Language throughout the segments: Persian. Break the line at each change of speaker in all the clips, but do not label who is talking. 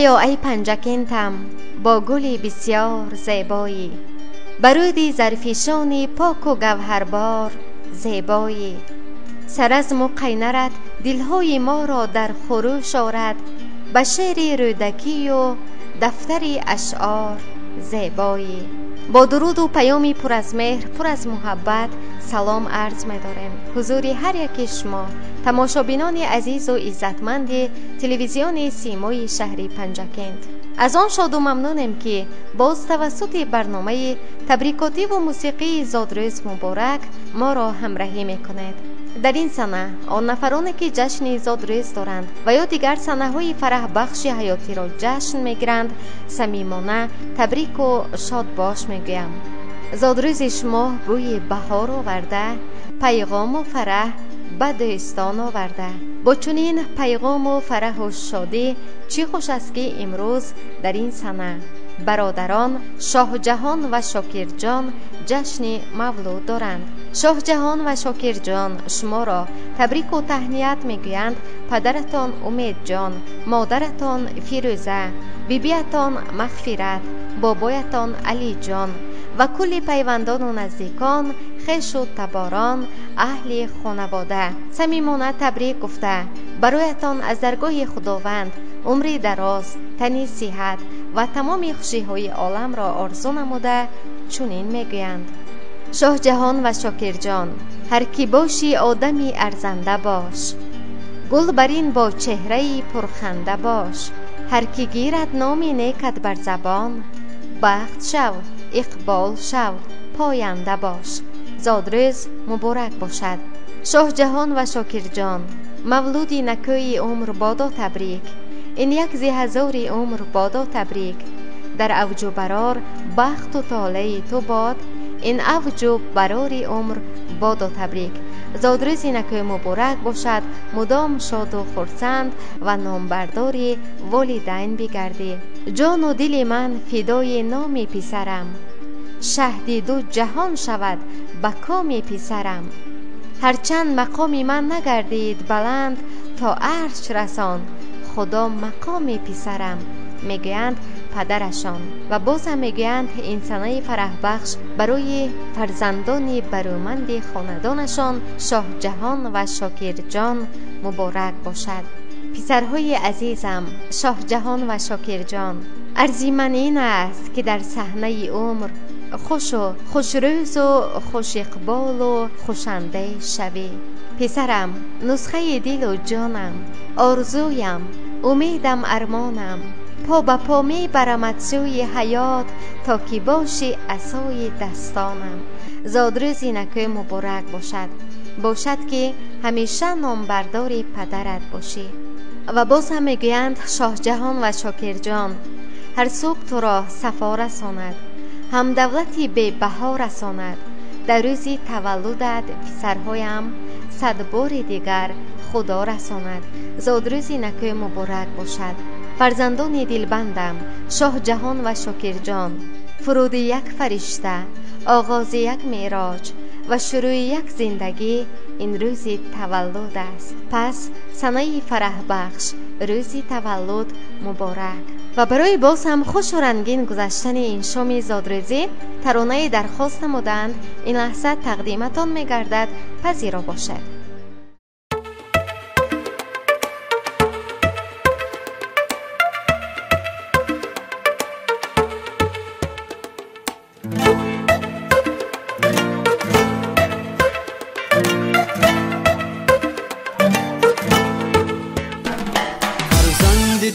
ایا ای پنجکینتم با گلی بسیار زیبایی، برودی ظرفیشانی پاک و گوهربار زیبایی. سرزم و قینرت دلهای ما را در خروش آرد، به شعر رودکی و دفتری اشعار زیبایی. با درود و پیامی پر از مهر، پر از محبت سلام عرض می داریم حضور هر یک شما تماشابینان عزیز و عزتمند تلویزیون سیمای شهر پنجکند. از آن شاد و ممنونیم که باز توسط برنامه تبریکاتی و موسیقی زادروز مبارک ما را همراهی میکنید. در این سنه آن نفرانی که جشن زادروز دارند و یا دیگر سنه های فرح بخش حیاتی را جشن میگیرند صمیمانه تبریک و شاد باش میگویم. زادروز شما بوی بهار آورده، پیغام و فرح به دوستان آورده. با چنین پیغام و فرح و شادی چی خوش است که امروز در این سنه برادران شاه جهان و شاکر جان جشن مولود دارند. شاه جهان و شاکر جان شما را تبریک و تهنیت میگویند پدرتان امید جان، مادرتان فیروزه، بیبیتان مغفرت، بابایتان علی جان و کل پیوندان و نزدیکان، خویش و تباران، اهل خانواده صمیمانه تبریک گفته برایتان از درگاه خداوند عمری دراز، تنی صحت و تمام خوشی‌های عالم را آرزو نموده چنین میگویند. شاه جهان و شاکر جان هر کی باشی آدمی ارزنده باش، گل برین با چهره پرخنده باش. هر کی گیرد نامی نیکت بر زبان، بخت شو اقبال شو پاینده باش. زادروز مبارک باشد. شاه جهان و شاکر جان مولودی نکوی عمر بادا تبریک، این یک زی هزاری عمر بادا تبریک. در اوج و برار بخت و طالع تو باد، این اوج و برار عمر بادا تبریک. زادروز نکوی مبارک باشد، مدام شاد و خرسند و نامبرداری والدین بگردی. جان و دل من فدای نام پسرم، شهد دو جهان شود به کام پسرم. هرچند مقام من نگردید بلند، تا عرش رسان خدا مقام پسرم میگویند پدرشان. و باز هم میگویند این سنه فرح بخش برای فرزندان برومند خاندانشان شاه جهان و شاکر جان مبارک باشد. پسرهای عزیزم شاه جهان و شاکر جان، عرضی من این است که در صحنه عمر خوش روز و خوش اقبال و خوشنده شوی. پسرم نسخه دل و جانم، آرزویم امیدم ارمانم، پا به پا می برمت سوی حیات تا که باشی عصای دستانم. زادروزی نکوی مبارک باشد که همیشه نامبردار پدرت باشی. و باز هم میگویند شاه جهان و شاکر جان هر صبح تو را صفا رساند، هم دولتی به بها رساند. در روزی تولدت پسرهایم صد بار دیگر خدا رساند. زادروزی نکوی مبارک باشد. فرزندان دلبندم شاه جهان و شاکر جان، فرود یک فرشته، آغاز یک معراج و شروع یک زندگی این روزی تولد است. پس سنه فرح بخش روزی تولد مبارک. و برای باز هم خوش و رنگین گذشتن این شام زادروزی ترانه درخواست نمودند این لحظه تقدیمتان میگردد، پذیرا باشد.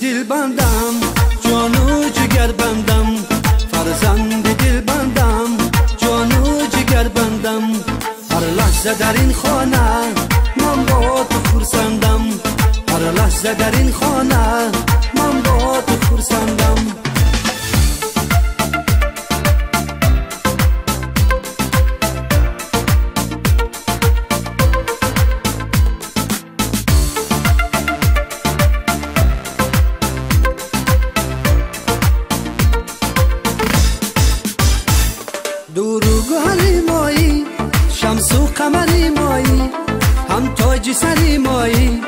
دل بندم جان و جگر بندم، فرزند دل بندم جان و جگر بندم. هر لحظه در این خانه من با تو خرسندم، هر لحظه در این خانه من با تو خرسندم. شمس و قمری مایی، هم تاج سری مایی،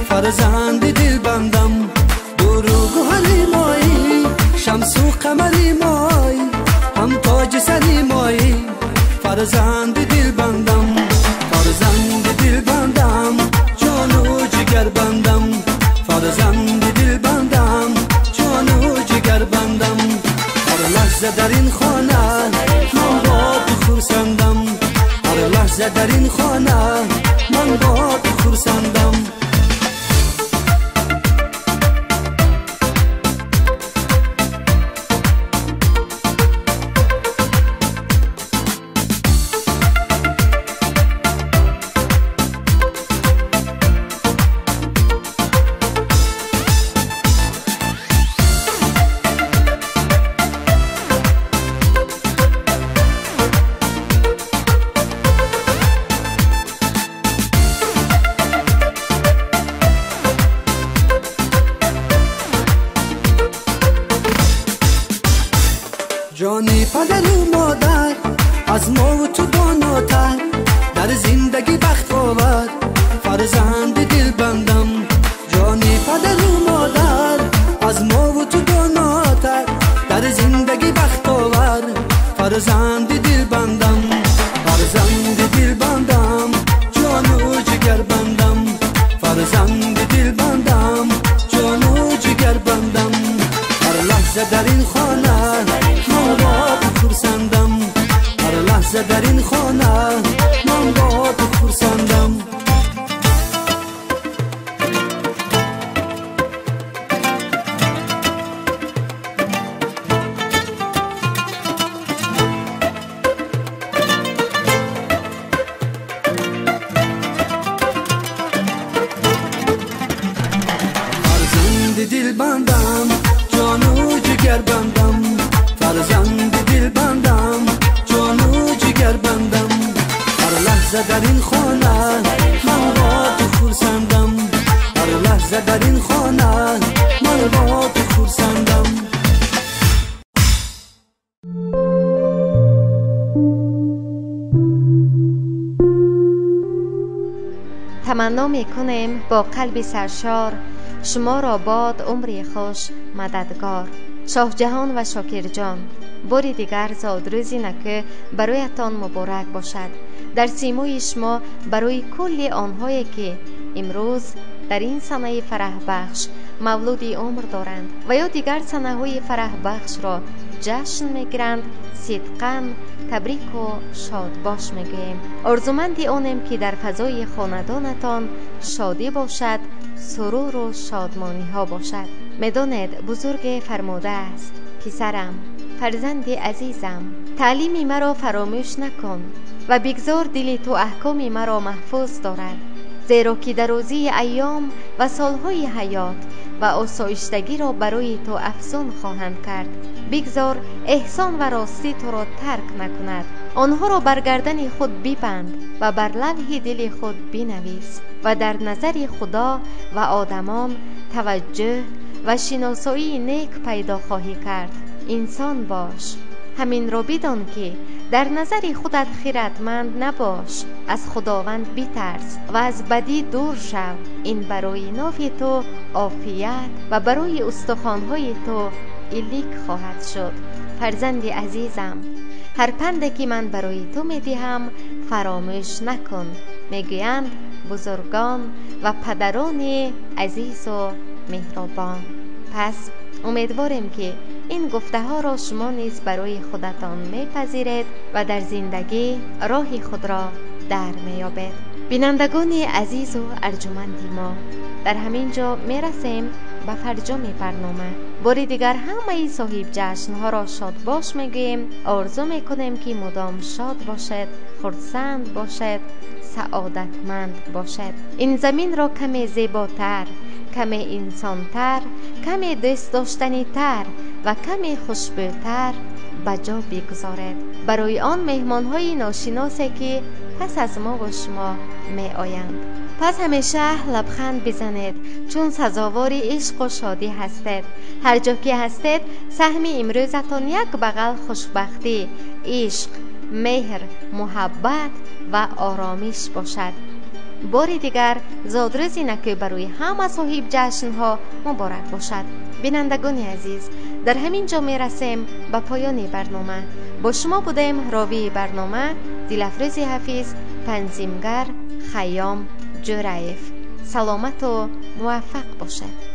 فرزند دل بندم. دور و گوهری مایی شمس و قمری مای هم تاج سری مای فرزند دل بندم فرزند دل بندم جان و جگر بندم فرزند دل بندم جان و جگر بندم هر لحظه در این خانه من با تو خرسندم هر لحظه در این خانه من با تو خرسندم جانی پدر و مادر از ما و تو باناتر در زندگی بخت آور فرزند دل بندم جانی پدر و مادر از ما و تو باناتر در زندگی بخت آور فرزند دل بندم فرزند دل بندم جان و جگر بندم فرزند دل بندم جان و جگر بندم هر لحظه در این خانه من با تو خرسندم هر لحظه در این خانه من با تو خرسندم فرزند دل بندم جان و جگر بندم فرزند دل بندم جان و جگر بندم هر لحظه در این خانه من با تو خرسندم هر لحظه در این خانه من با تو خرسندم
تمنا میکنیم با قلب سرشار شما را باد عمری خوش مددگار. شاه جهان و شاکر جان، باری دیگر زادروزی نکه برایتان مبارک باشد. در سیمای شما برای کل آنهایی که امروز در این سنه فرح بخش مولودی عمر دارند و یا دیگر سنه های فرح بخش را جشن میگیرند، صدقاً تبریک و شاد باش میگوییم. آرزومندی آنیم که در فضای خاندانتان شادی باشد، سرور و شادمانی ها باشد. میدانید بزرگ فرموده است: پسرم، فرزند عزیزم، تعلیم مرا فراموش نکن و بگذار دل تو احکام مرا محفوظ دارد، زیرا که در روزی ایام و سالهای حیات و آسایشتگی را برای تو افزون خواهند کرد. بگذار احسان و راستی تو را ترک نکند، آنها را بر گردن خود ببند و بر لوح دل خود بنویس و در نظر خدا و آدمان توجه و شناسایی نیک پیدا خواهی کرد. انسان باش، همین را بدان که در نظر خودت خیرتمند نباش، از خداوند بترس و از بدی دور شو. این برای ناف تو عافیت و برای استخوان‌های تو الیک خواهد شد. فرزند عزیزم، هر پندی که من برای تو میدهم فراموش نکن، میگویند بزرگان و پدران عزیز و مهربان. پس امیدواریم که این گفته ها را شما نیز برای خودتان میپذیرید و در زندگی راه خود را در میابید. بینندگان عزیز و ارجمند ما، در همین جا میرسیم به فرجام برنامه. باری دیگر همه صاحب جشن ها را شاد باش میگوییم. آرزو میکنیم که مدام شاد باشد، خرسند باشد، سعادتمند باشد. این زمین را کمی زیباتر، کمی انسانتر، کمی دوست داشتنی تر و کمی خوشبوتر بجا بگذارد برای آن مهمان های ناشناسی که پس از ما و شما می آیند. پس همیشه لبخند بزنید، چون سزاوار عشق و شادی هستید. هر جا که هستید سهم امروزتان یک بغل خوشبختی، عشق، مهر، محبت و آرامش باشد. باری دیگر زادروز نکو بروی همه صاحب جشن ها مبارک باشد. بینندگان عزیز، در همین جا می رسیم به پایان برنامه. با شما بودیم راوی برنامه دلافروز حفیظ، تنظیمگر خیام جورایف. سلامت و موفق باشد.